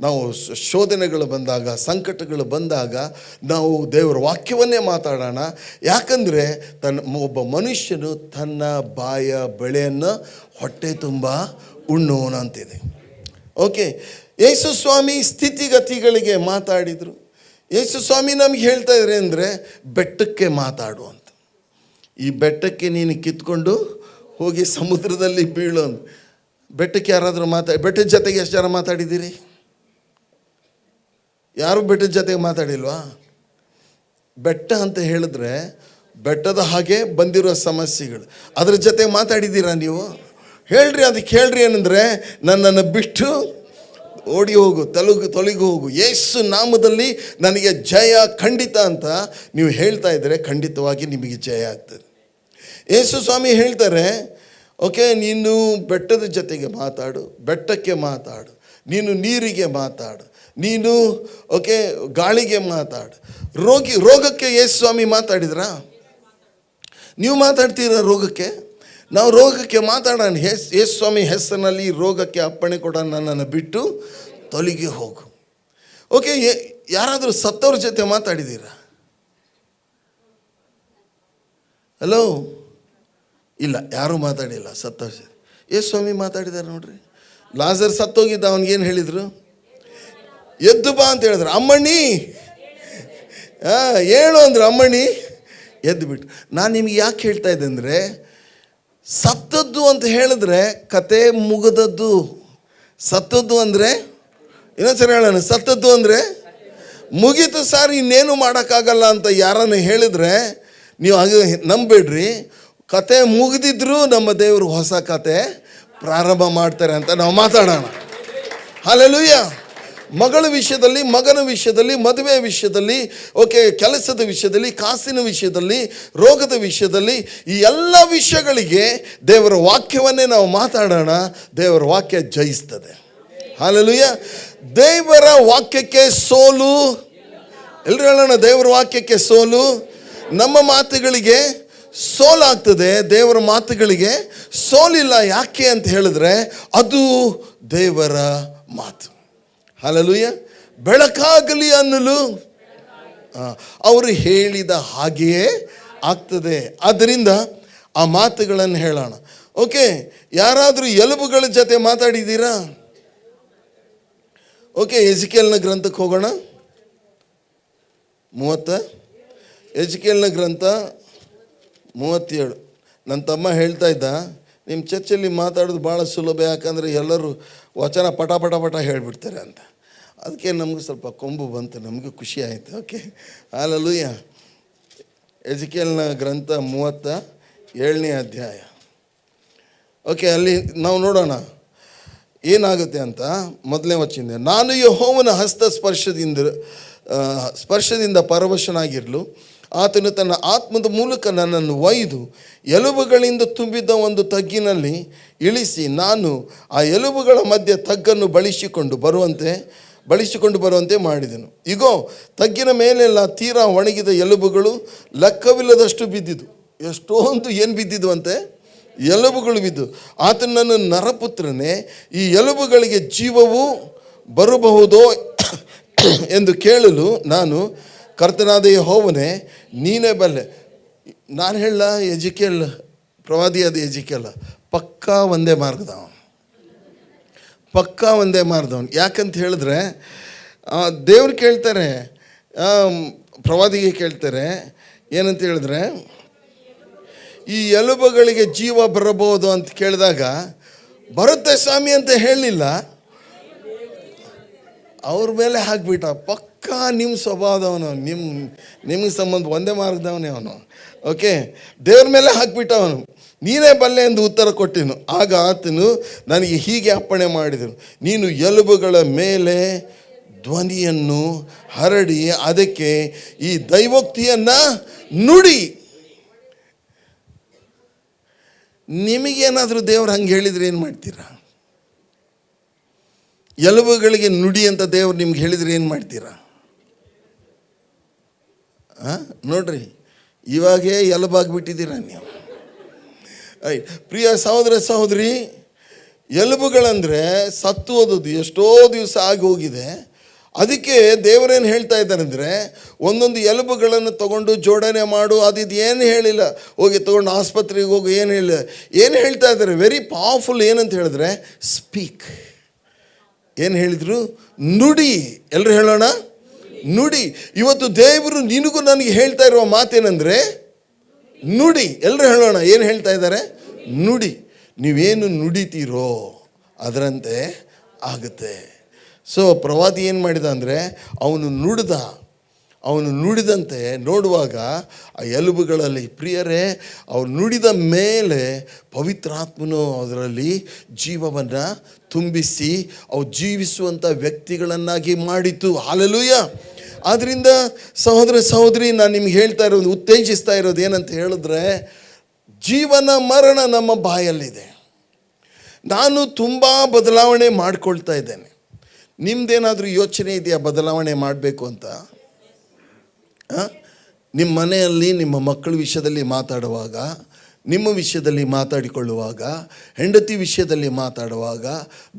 ನಾವು ಶೋಧನೆಗಳು ಬಂದಾಗ, ಸಂಕಟಗಳು ಬಂದಾಗ ನಾವು ದೇವರ ವಾಕ್ಯವನ್ನೇ ಮಾತಾಡೋಣ. ಯಾಕಂದರೆ ಒಬ್ಬ ಮನುಷ್ಯನು ತನ್ನ ಬಾಯ ಬೆಳೆಯನ್ನು ಹೊಟ್ಟೆ ತುಂಬ ಉಣ್ಣೋಣ ಅಂತಿದೆ. ಓಕೆ, ಯೇಸು ಸ್ವಾಮಿ ಸ್ಥಿತಿಗತಿಗಳಿಗೆ ಮಾತಾಡಿದರು. ಯೇಸು ಸ್ವಾಮಿ ನಮ್ಗೆ ಹೇಳ್ತಾ ಇದ್ದಾರೆ ಅಂದರೆ ಬೆಟ್ಟಕ್ಕೆ ಮಾತಾಡು ಅಂತ. ಈ ಬೆಟ್ಟಕ್ಕೆ ನೀನು ಕಿತ್ಕೊಂಡು ಹೋಗಿ ಸಮುದ್ರದಲ್ಲಿ ಬೀಳು ಅಂತ. ಬೆಟ್ಟಕ್ಕೆ ಯಾರಾದರೂ ಬೆಟ್ಟದ ಜೊತೆಗೆ ಎಷ್ಟು ಜನ ಮಾತಾಡಿದ್ದೀರಿ? ಯಾರು ಬೆಟ್ಟದ ಜೊತೆಗೆ ಮಾತಾಡಿಲ್ವಾ? ಬೆಟ್ಟ ಅಂತ ಹೇಳಿದ್ರೆ ಬೆಟ್ಟದ ಹಾಗೆ ಬಂದಿರೋ ಸಮಸ್ಯೆಗಳು, ಅದರ ಜೊತೆ ಮಾತಾಡಿದ್ದೀರಾ ನೀವು? ಹೇಳ್ರಿ, ಅದಕ್ಕೆ ಹೇಳ್ರಿ ಏನಂದರೆ ನನ್ನನ್ನು ಬಿಟ್ಟು ಓಡಿ ಹೋಗು, ತೊಲಗಿ ಹೋಗು, ಯೇಸು ನಾಮದಲ್ಲಿ ನನಗೆ ಜಯ ಖಂಡಿತ ಅಂತ ನೀವು ಹೇಳ್ತಾ ಇದ್ದರೆ ಖಂಡಿತವಾಗಿ ನಿಮಗೆ ಜಯ ಆಗ್ತದೆ. ಯೇಸು ಸ್ವಾಮಿ ಹೇಳ್ತಾರೆ, ಓಕೆ, ನೀನು ಬೆಟ್ಟದ ಜೊತೆಗೆ ಮಾತಾಡು, ಬೆಟ್ಟಕ್ಕೆ ಮಾತಾಡು, ನೀನು ನೀರಿಗೆ ಮಾತಾಡು, ನೀನು ಓಕೆ ಗಾಳಿಗೆ ಮಾತಾಡು. ರೋಗಕ್ಕೆ ಯೇಸು ಸ್ವಾಮಿ ಮಾತಾಡಿದ್ರಾ? ನೀವು ಮಾತಾಡ್ತೀರಾ ರೋಗಕ್ಕೆ? ನಾವು ರೋಗಕ್ಕೆ ಮಾತಾಡೋಣ. ಯೇಸು ಸ್ವಾಮಿ ಹೆಸರಿನಲ್ಲಿ ರೋಗಕ್ಕೆ ಅಪ್ಪಣೆ ಕೊಡೋಣ, ನನ್ನನ್ನು ಬಿಟ್ಟು ತೊಲಗಿ ಹೋಗು. ಓಕೆ, ಯಾರಾದರೂ ಸತ್ತವ್ರ ಜೊತೆ ಮಾತಾಡಿದ್ದೀರಾ? ಹಲೋ, ಇಲ್ಲ, ಯಾರೂ ಮಾತಾಡಿಲ್ಲ ಸತ್ತವ್ರ ಜೊತೆ. ಯೇಸು ಸ್ವಾಮಿ ಮಾತಾಡಿದ್ದಾರೆ ನೋಡ್ರಿ. ಲಾಜರ್ ಸತ್ತೋಗಿದ್ದ, ಅವನಿಗೇನು ಹೇಳಿದರು? ಎದ್ದು ಬಾ ಅಂತ ಹೇಳಿದ್ರು. ಅಮ್ಮಣ್ಣಿ ಹೇಳು ಅಂದ್ರೆ ಅಮ್ಮಣ್ಣಿ ಎದ್ದು ಬಿಟ್ಟು. ನಾನು ನಿಮ್ಗೆ ಯಾಕೆ ಹೇಳ್ತಾ ಇದ್ದೆ ಅಂದರೆ, ಸತ್ತದ್ದು ಅಂತ ಹೇಳಿದ್ರೆ ಕತೆ ಮುಗಿದದ್ದು. ಸತ್ತದ್ದು ಅಂದರೆ ಇನ್ನೊಂದ್ಸರಿ ಹೇಳೋಣ, ಸತ್ತದ್ದು ಅಂದರೆ ಮುಗೀತು ಸಾರ್, ಇನ್ನೇನು ಮಾಡೋಕ್ಕಾಗಲ್ಲ ಅಂತ ಯಾರನ್ನು ಹೇಳಿದರೆ ನೀವು ಹಾಗೆ ನಂಬೇಡ್ರಿ. ಕತೆ ಮುಗಿದಿದ್ರು ನಮ್ಮ ದೇವರು ಹೊಸ ಕತೆ ಪ್ರಾರಂಭ ಮಾಡ್ತಾರೆ ಅಂತ ನಾವು ಮಾತಾಡೋಣ. ಹಲ್ಲೆಲೂಯಾ. ಮಗಳ ವಿಷಯದಲ್ಲಿ, ಮಗನ ವಿಷಯದಲ್ಲಿ, ಮದುವೆ ವಿಷಯದಲ್ಲಿ, ಓಕೆ, ಕೆಲಸದ ವಿಷಯದಲ್ಲಿ, ಕಾಸಿನ ವಿಷಯದಲ್ಲಿ, ರೋಗದ ವಿಷಯದಲ್ಲಿ, ಈ ಎಲ್ಲ ವಿಷಯಗಳಿಗೆ ದೇವರ ವಾಕ್ಯವನ್ನೇ ನಾವು ಮಾತಾಡೋಣ. ದೇವರ ವಾಕ್ಯ ಜಯಿಸ್ತದೆ. ಹಲ್ಲೆಲೂಯಾ. ದೇವರ ವಾಕ್ಯಕ್ಕೆ ಸೋಲು. ಎಲ್ಲರೂ ಹೇಳೋಣ, ದೇವರ ವಾಕ್ಯಕ್ಕೆ ಸೋಲು. ನಮ್ಮ ಮಾತುಗಳಿಗೆ ಸೋಲಾಗ್ತದೆ, ದೇವರ ಮಾತುಗಳಿಗೆ ಸೋಲಿಲ್ಲ. ಯಾಕೆ ಅಂತ ಹೇಳಿದ್ರೆ ಅದು ದೇವರ ಮಾತು. ಹಲ್ಲೆಲೂಯಾ. ಬೆಳಕಾಗಲಿ ಅನ್ನಲು ಅವರು ಹೇಳಿದ ಹಾಗೆಯೇ ಆಗ್ತದೆ. ಆದ್ದರಿಂದ ಆ ಮಾತುಗಳನ್ನು ಹೇಳೋಣ. ಓಕೆ, ಯಾರಾದರೂ ಎಲುಬುಗಳ ಜೊತೆ ಮಾತಾಡಿದ್ದೀರಾ? ಓಕೆ, ಎಜಿಕೇಲ್ನ ಗ್ರಂಥಕ್ಕೆ ಹೋಗೋಣ. 30 ಎಜಿಕೇಲ್ನ ಗ್ರಂಥ 37. ನನ್ನ ತಮ್ಮ ಹೇಳ್ತಾ ಇದ್ದ, ನಿಮ್ಮ ಚರ್ಚಲ್ಲಿ ಮಾತಾಡೋದು ಭಾಳ ಸುಲಭ, ಯಾಕಂದರೆ ಎಲ್ಲರೂ ವಚನ ಪಟ ಪಟ ಪಟ ಹೇಳಿಬಿಡ್ತಾರೆ ಅಂತ. ಅದಕ್ಕೆ ನಮಗೂ ಸ್ವಲ್ಪ ಕೊಂಬು ಬಂತು, ನಮಗೂ ಖುಷಿ ಆಯಿತು. Okay, hallelujah. ಎಜಿಕೇಲ್ನ ಗ್ರಂಥ 37ನೇ ಅಧ್ಯಾಯ. ಓಕೆ, ಅಲ್ಲಿ ನಾವು ನೋಡೋಣ ಏನಾಗುತ್ತೆ ಅಂತ. ಮೊದಲನೇ ವಚನ, ನಾನು ಯೆಹೋವನ ಹಸ್ತ ಸ್ಪರ್ಶದಿಂದ ಪರವಶನಾಗಿರಲು ಆತನು ತನ್ನ ಆತ್ಮದ ಮೂಲಕ ನನ್ನನ್ನು ಒಯ್ದು ಎಲುಬುಗಳಿಂದ ತುಂಬಿದ್ದ ಒಂದು ತಗ್ಗಿನಲ್ಲಿ ಇಳಿಸಿ, ನಾನು ಆ ಎಲುಬುಗಳ ಮಧ್ಯೆ ತಗ್ಗನ್ನು ಬಳಸಿಕೊಂಡು ಬರುವಂತೆ ಮಾಡಿದೆನು. ಇಗೋ, ತಗ್ಗಿನ ಮೇಲೆಲ್ಲ ತೀರಾ ಒಣಗಿದ ಎಲುಬುಗಳು ಲೆಕ್ಕವಿಲ್ಲದಷ್ಟು ಬಿದ್ದಿದ್ದು. ಎಷ್ಟೊಂದು ಏನು ಬಿದ್ದಿದ್ದು ಅಂತೆ? ಎಲುಬುಗಳು ಬಿದ್ದು. ಆತನು ನನ್ನ ನರಪುತ್ರನೇ, ಈ ಎಲುಬುಗಳಿಗೆ ಜೀವವು ಬರಬಹುದೋ ಎಂದು ಕೇಳಲು ನಾನು, ಕರ್ತನಾದ ಯೆಹೋವನೇ ನೀನೇ ಬಲ್ಲೆ. ನಾನು ಹೇಳ, ಎಜಿಕೇಲ್ ಪ್ರವಾದಿಯಾದ ಎಜಿಕೇಲ್ ಪಕ್ಕಾ ಒಂದೇ ಮಾರ್ಗದವನು. ಯಾಕಂತ ಹೇಳಿದ್ರೆ ದೇವ್ರು ಕೇಳ್ತಾರೆ, ಪ್ರವಾದಿಗೆ ಕೇಳ್ತಾರೆ, ಏನಂತ ಹೇಳಿದ್ರೆ, ಈ ಎಲುಬುಗಳಿಗೆ ಜೀವ ಬರಬಹುದು ಅಂತ ಕೇಳಿದಾಗ, ಬರುತ್ತೆ ಸ್ವಾಮಿ ಅಂತ ಹೇಳಲಿಲ್ಲ, ಅವ್ರ ಮೇಲೆ ಹಾಕ್ಬಿಟ್ಟ. ಪಕ್ಕಾ ನಿಮ್ಮ ಸ್ವಭಾವದವನು, ನಿಮಗೆ ಸಂಬಂಧ ಒಂದೇ ಮಾರ್ಗದವನೇ ಅವನು. ಓಕೆ, ದೇವ್ರ ಮೇಲೆ ಹಾಕ್ಬಿಟ್ಟ ಅವನು. ನೀನೇ ಬಲ್ಲೆ ಎಂದು ಉತ್ತರ ಕೊಟ್ಟಿನು. ಆಗ ಆತನು ನನಗೆ ಹೀಗೆ ಅಪ್ಪಣೆ ಮಾಡಿದನು, ನೀನು ಎಲುಬುಗಳ ಮೇಲೆ ಧ್ವನಿಯನ್ನು ಹರಡಿ ಅದಕ್ಕೆ ಈ ದೈವೋಕ್ತಿಯನ್ನು ನುಡಿ. ನಿಮಗೇನಾದರೂ ದೇವ್ರು ಹಂಗೆ ಹೇಳಿದರೆ ಏನು ಮಾಡ್ತೀರಾ? ಎಲುಬುಗಳಿಗೆ ನುಡಿ ಅಂತ ದೇವ್ರು ನಿಮ್ಗೆ ಹೇಳಿದರೆ ಏನು ಮಾಡ್ತೀರಾ? ನೋಡ್ರಿ, ಇವಾಗೇ ಎಲುಬಾಗ್ಬಿಟ್ಟಿದ್ದೀರ ನೀವು. ಪ್ರಿಯ ಸಹೋದರ ಸಹೋದರಿ, ಎಲುಬುಗಳಂದರೆ ಸತ್ತು ಹೋದದ್ದು ಎಷ್ಟೋ ದಿವಸ ಆಗಿ ಹೋಗಿದೆ. ಅದಕ್ಕೆ ದೇವರೇನು ಹೇಳ್ತಾ ಇದ್ದಾರೆ ಅಂದರೆ, ಒಂದೊಂದು ಎಲುಬುಗಳನ್ನು ತೊಗೊಂಡು ಜೋಡಣೆ ಮಾಡು, ಅದಿದು ಏನು ಹೇಳಿಲ್ಲ. ಹೋಗಿ ತೊಗೊಂಡು ಆಸ್ಪತ್ರೆಗೆ ಹೋಗಿ ಏನು ಹೇಳಿಲ್ಲ. ಏನು ಹೇಳ್ತಾ ಇದ್ದಾರೆ? Very powerful. ಏನಂತ ಹೇಳಿದ್ರೆ, ಸ್ಪೀಕ್. ಏನು ಹೇಳಿದರು? ನುಡಿ. ಎಲ್ಲರೂ ಹೇಳೋಣ, ನುಡಿ. ಇವತ್ತು ದೇವರು ನಿನಗೂ ನನಗೆ ಹೇಳ್ತಾ ಇರುವ ಮಾತೇನೆಂದರೆ ನುಡಿ. ಎಲ್ಲರೂ ಹೇಳೋಣ, ಏನು ಹೇಳ್ತಾ ಇದ್ದಾರೆ? ನುಡಿ. ನೀವೇನು ನುಡಿತೀರೋ ಅದರಂತೆ ಆಗುತ್ತೆ. ಸೊ ಪ್ರವಾದಿ ಏನು ಮಾಡಿದ ಅಂದರೆ, ಅವನು ನುಡಿದಂತೆ ನೋಡುವಾಗ ಆ ಎಲುಬುಗಳಲ್ಲಿ, ಪ್ರಿಯರೇ, ಅವ್ರು ನುಡಿದ ಮೇಲೆ ಪವಿತ್ರಾತ್ಮನು ಅದರಲ್ಲಿ ಜೀವವನ್ನು ತುಂಬಿಸಿ ಅವು ಜೀವಿಸುವಂಥ ವ್ಯಕ್ತಿಗಳನ್ನಾಗಿ ಮಾಡಿತು. ಹಲ್ಲೆಲೂಯಾ. ಆದ್ದರಿಂದ ಸಹೋದರ ಸಹೋದರಿ, ನಾನು ನಿಮ್ಗೆ ಹೇಳ್ತಾ ಇರೋದು, ಉತ್ತೇಜಿಸ್ತಾ ಇರೋದು ಏನಂತ ಹೇಳಿದ್ರೆ, ಜೀವನ ಮರಣ ನಮ್ಮ ಬಾಯಲ್ಲಿದೆ. ನಾನು ತುಂಬ ಬದಲಾವಣೆ ಮಾಡ್ಕೊಳ್ತಾ ಇದ್ದೇನೆ. ನಿಮ್ಮದೇನಾದರೂ ಯೋಚನೆ ಇದೆಯಾ ಬದಲಾವಣೆ ಮಾಡಬೇಕು ಅಂತ? ನಿಮ್ಮ ಮನೆಯಲ್ಲಿ ನಿಮ್ಮ ಮಕ್ಕಳ ವಿಷಯದಲ್ಲಿ ಮಾತಾಡುವಾಗ, ನಿಮ್ಮ ವಿಷಯದಲ್ಲಿ ಮಾತಾಡಿಕೊಳ್ಳುವಾಗ, ಹೆಂಡತಿ ವಿಷಯದಲ್ಲಿ ಮಾತಾಡುವಾಗ,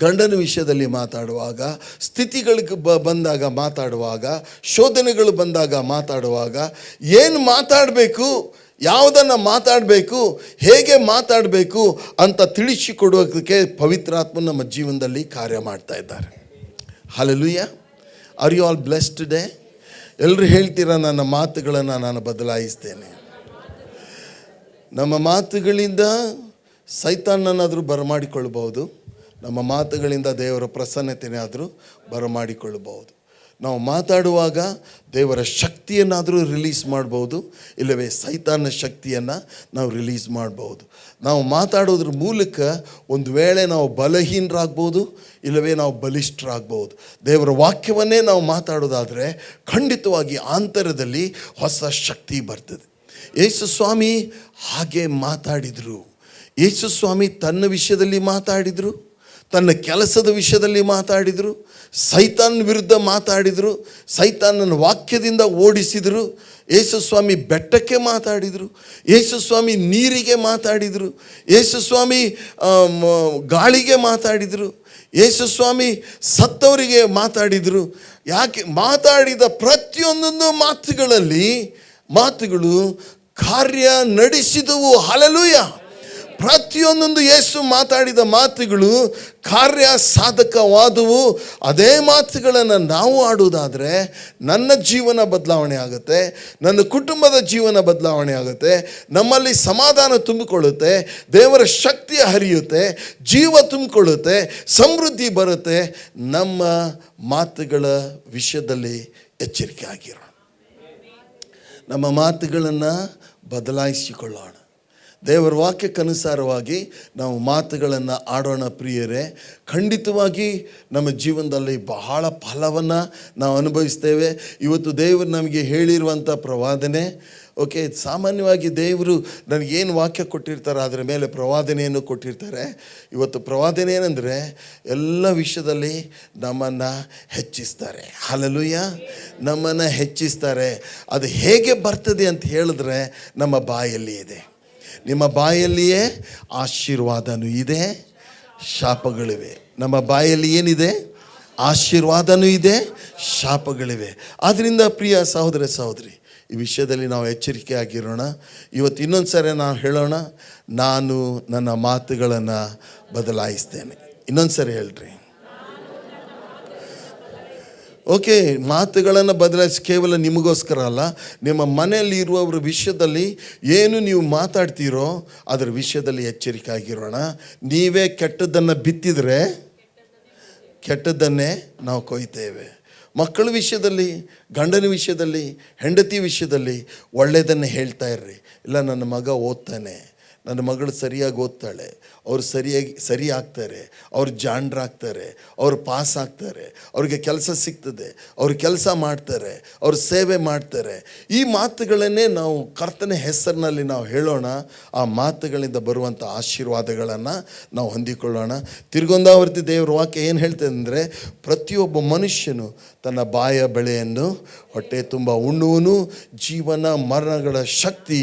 ಗಂಡನ ವಿಷಯದಲ್ಲಿ ಮಾತಾಡುವಾಗ, ಸ್ಥಿತಿಗಳಿಗೆ ಬಂದಾಗ ಮಾತಾಡುವಾಗ, ಶೋಧನೆಗಳು ಬಂದಾಗ ಮಾತಾಡುವಾಗ, ಏನು ಮಾತಾಡಬೇಕು, ಯಾವುದನ್ನು ಮಾತಾಡಬೇಕು, ಹೇಗೆ ಮಾತಾಡಬೇಕು ಅಂತ ತಿಳಿಸಿಕೊಡೋದಕ್ಕೆ ಪವಿತ್ರಾತ್ಮ ನಮ್ಮ ಜೀವನದಲ್ಲಿ ಕಾರ್ಯ ಮಾಡ್ತಾ ಇದ್ದಾರೆ. Hallelujah. Are you all blessed today? ಎಲ್ಲರೂ ಹೇಳ್ತೀರಾ, ನನ್ನ ಮಾತುಗಳನ್ನು ನಾನು ಬದಲಾಯಿಸ್ತೇನೆ. ನಮ್ಮ ಮಾತುಗಳಿಂದ ಸೈತಾನನ್ನಾದರೂ ಬರಮಾಡಿಕೊಳ್ಬೋದು, ನಮ್ಮ ಮಾತುಗಳಿಂದ ದೇವರ ಪ್ರಸನ್ನತೆಯಾದರೂ ಬರಮಾಡಿಕೊಳ್ಳಬಹುದು. ನಾವು ಮಾತಾಡುವಾಗ ದೇವರ ಶಕ್ತಿಯನ್ನಾದರೂ ರಿಲೀಸ್ ಮಾಡ್ಬೋದು, ಇಲ್ಲವೇ ಸೈತಾನ ಶಕ್ತಿಯನ್ನು ನಾವು ರಿಲೀಸ್ ಮಾಡ್ಬೋದು. ನಾವು ಮಾತಾಡೋದ್ರ ಮೂಲಕ ಒಂದು ವೇಳೆ ನಾವು ಬಲಹೀನರಾಗ್ಬೋದು, ಇಲ್ಲವೇ ನಾವು ಬಲಿಷ್ಠರಾಗ್ಬೋದು. ದೇವರ ವಾಕ್ಯವನ್ನೇ ನಾವು ಮಾತಾಡೋದಾದರೆ ಖಂಡಿತವಾಗಿ ಆಂತರದಲ್ಲಿ ಹೊಸ ಶಕ್ತಿ ಬರ್ತದೆ. ಯೇಸು ಸ್ವಾಮಿ ಹಾಗೆ ಮಾತಾಡಿದರು. ಯೇಸು ಸ್ವಾಮಿ ತನ್ನ ವಿಷಯದಲ್ಲಿ ಮಾತಾಡಿದರು, ತನ್ನ ಕೆಲಸದ ವಿಷಯದಲ್ಲಿ ಮಾತಾಡಿದರು, ಸೈತಾನ್ ವಿರುದ್ಧ ಮಾತಾಡಿದರು, ಸೈತಾನನ ವಾಕ್ಯದಿಂದ ಓಡಿಸಿದರು. ಯೇಸು ಸ್ವಾಮಿ ಬೆಟ್ಟಕ್ಕೆ ಮಾತಾಡಿದರು, ಯೇಸು ಸ್ವಾಮಿ ನೀರಿಗೆ ಮಾತಾಡಿದರು, ಯೇಸು ಸ್ವಾಮಿ ಗಾಳಿಗೆ ಮಾತಾಡಿದರು, ಯೇಸು ಸ್ವಾಮಿ ಸತ್ತವರಿಗೆ ಮಾತಾಡಿದರು. ಯಾಕೆ? ಮಾತಾಡಿದ ಪ್ರತಿಯೊಂದೊಂದು ಮಾತುಗಳು ಕಾರ್ಯ ನಡೆಸಿದವು. ಹಲ್ಲೆಲೂಯಾ. ಪ್ರತಿಯೊಂದೊಂದು ಯೇಸು ಮಾತಾಡಿದ ಮಾತುಗಳು ಕಾರ್ಯ ಸಾಧಕವಾದವು. ಅದೇ ಮಾತುಗಳನ್ನು ನಾವು ಆಡುವುದಾದರೆ ನನ್ನ ಜೀವನ ಬದಲಾವಣೆ ಆಗುತ್ತೆ, ನನ್ನ ಕುಟುಂಬದ ಜೀವನ ಬದಲಾವಣೆ ಆಗುತ್ತೆ, ನಮ್ಮಲ್ಲಿ ಸಮಾಧಾನ ತುಂಬಿಕೊಳ್ಳುತ್ತೆ, ದೇವರ ಶಕ್ತಿ ಹರಿಯುತ್ತೆ, ಜೀವ ತುಂಬಿಕೊಳ್ಳುತ್ತೆ, ಸಮೃದ್ಧಿ ಬರುತ್ತೆ. ನಮ್ಮ ಮಾತುಗಳ ವಿಷಯದಲ್ಲಿ ಎಚ್ಚರಿಕೆ ಆಗಿರೋಣ. ನಮ್ಮ ಮಾತುಗಳನ್ನು ಬದಲಾಯಿಸಿಕೊಳ್ಳೋಣ. ದೇವರ ವಾಕ್ಯಕ್ಕನುಸಾರವಾಗಿ ನಾವು ಮಾತುಗಳನ್ನು ಆಡೋಣ. ಪ್ರಿಯರೇ, ಖಂಡಿತವಾಗಿ ನಮ್ಮ ಜೀವನದಲ್ಲಿ ಬಹಳ ಫಲವನ್ನು ನಾವು ಅನುಭವಿಸ್ತೇವೆ. ಇವತ್ತು ದೇವರು ನಮಗೆ ಹೇಳಿರುವಂಥ ಪ್ರವಾದನೆ, ಓಕೆ, ಸಾಮಾನ್ಯವಾಗಿ ದೇವರು ನನಗೇನು ವಾಕ್ಯ ಕೊಟ್ಟಿರ್ತಾರೆ ಅದರ ಮೇಲೆ ಪ್ರವಾದನೆಯನ್ನು ಕೊಟ್ಟಿರ್ತಾರೆ. ಇವತ್ತು ಪ್ರವಾದನೆ ಏನಂದರೆ ಎಲ್ಲ ವಿಷಯದಲ್ಲಿ ನಮ್ಮನ್ನು ಹೆಚ್ಚಿಸ್ತಾರೆ. ಹಲ್ಲೆಲೂಯಾ. ನಮ್ಮನ್ನು ಹೆಚ್ಚಿಸ್ತಾರೆ. ಅದು ಹೇಗೆ ಬರ್ತದೆ ಅಂತ ಹೇಳಿದ್ರೆ ನಮ್ಮ ಬಾಯಲ್ಲಿ ಇದೆ. ನಿಮ್ಮ ಬಾಯಲ್ಲಿಯೇ ಆಶೀರ್ವಾದನೂ ಇದೆ, ಶಾಪಗಳಿವೆ. ನಮ್ಮ ಬಾಯಲ್ಲಿ ಏನಿದೆ? ಆಶೀರ್ವಾದನೂ ಇದೆ, ಶಾಪಗಳಿವೆ. ಆದ್ದರಿಂದ ಪ್ರಿಯ ಸಹೋದರ ಸಹೋದರಿ, ಈ ವಿಷಯದಲ್ಲಿ ನಾವು ಎಚ್ಚರಿಕೆ ಆಗಿರೋಣ. ಇವತ್ತು ಇನ್ನೊಂದು ಸರಿ ನಾವು ಹೇಳೋಣ, ನಾನು ನನ್ನ ಮಾತುಗಳನ್ನು ಬದಲಾಯಿಸ್ತೇನೆ. ಇನ್ನೊಂದು ಸರಿ ಹೇಳ್ರಿ. ಓಕೆ, ಮಾತುಗಳನ್ನು ಬದಲಾಯಿಸಿ ಕೇವಲ ನಿಮಗೋಸ್ಕರ ಅಲ್ಲ, ನಿಮ್ಮ ಮನೆಯಲ್ಲಿ ಇರುವವರ ವಿಷಯದಲ್ಲಿ ಏನು ನೀವು ಮಾತಾಡ್ತೀರೋ ಅದರ ವಿಷಯದಲ್ಲಿ ಎಚ್ಚರಿಕೆ ಆಗಿರೋಣ. ನೀವೇ ಕೆಟ್ಟದ್ದನ್ನು ಬಿತ್ತಿದರೆ ಕೆಟ್ಟದ್ದನ್ನೇ ನಾವು ಕೊಯ್ತೇವೆ. ಮಕ್ಕಳ ವಿಷಯದಲ್ಲಿ, ಗಂಡನ ವಿಷಯದಲ್ಲಿ, ಹೆಂಡತಿ ವಿಷಯದಲ್ಲಿ ಒಳ್ಳೆಯದನ್ನು ಹೇಳ್ತಾ ಇರ್ರಿ. ಇಲ್ಲ, ನನ್ನ ಮಗ ಓದ್ತಾನೆ, ನನ್ನ ಮಗಳು ಸರಿಯಾಗಿ ಓದ್ತಾಳೆ, ಅವ್ರು ಸರಿ ಆಗ್ತಾರೆ, ಅವ್ರು ಜಾಣರಾಗ್ತಾರೆ, ಅವ್ರು ಪಾಸ್ ಆಗ್ತಾರೆ, ಅವ್ರಿಗೆ ಕೆಲಸ ಸಿಗ್ತದೆ, ಅವ್ರು ಕೆಲಸ ಮಾಡ್ತಾರೆ, ಅವ್ರು ಸೇವೆ ಮಾಡ್ತಾರೆ. ಈ ಮಾತುಗಳನ್ನೇ ನಾವು ಕರ್ತನ ಹೆಸರಿನಲ್ಲಿ ನಾವು ಹೇಳೋಣ. ಆ ಮಾತುಗಳಿಂದ ಬರುವಂಥ ಆಶೀರ್ವಾದಗಳನ್ನು ನಾವು ಹೊಂದಿಕೊಳ್ಳೋಣ. ತಿರುಗೊಂದಾವರ್ತಿ ದೇವರ ವಾಕ್ಯ ಏನು ಹೇಳ್ತದೆ ಅಂದರೆ, ಪ್ರತಿಯೊಬ್ಬ ಮನುಷ್ಯನು ತನ್ನ ಬಾಯ ಬೆಳೆಯನ್ನು ಹೊಟ್ಟೆ ತುಂಬ ಉಣ್ಣುವನು, ಜೀವನ ಮರಣಗಳ ಶಕ್ತಿ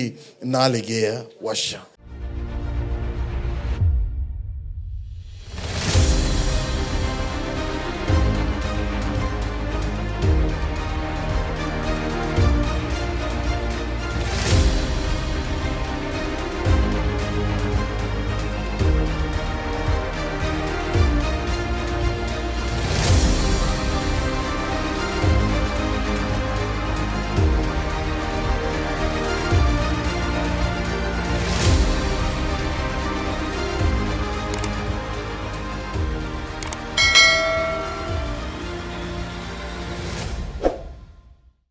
ನಾಲಿಗೆಯ ವಶ.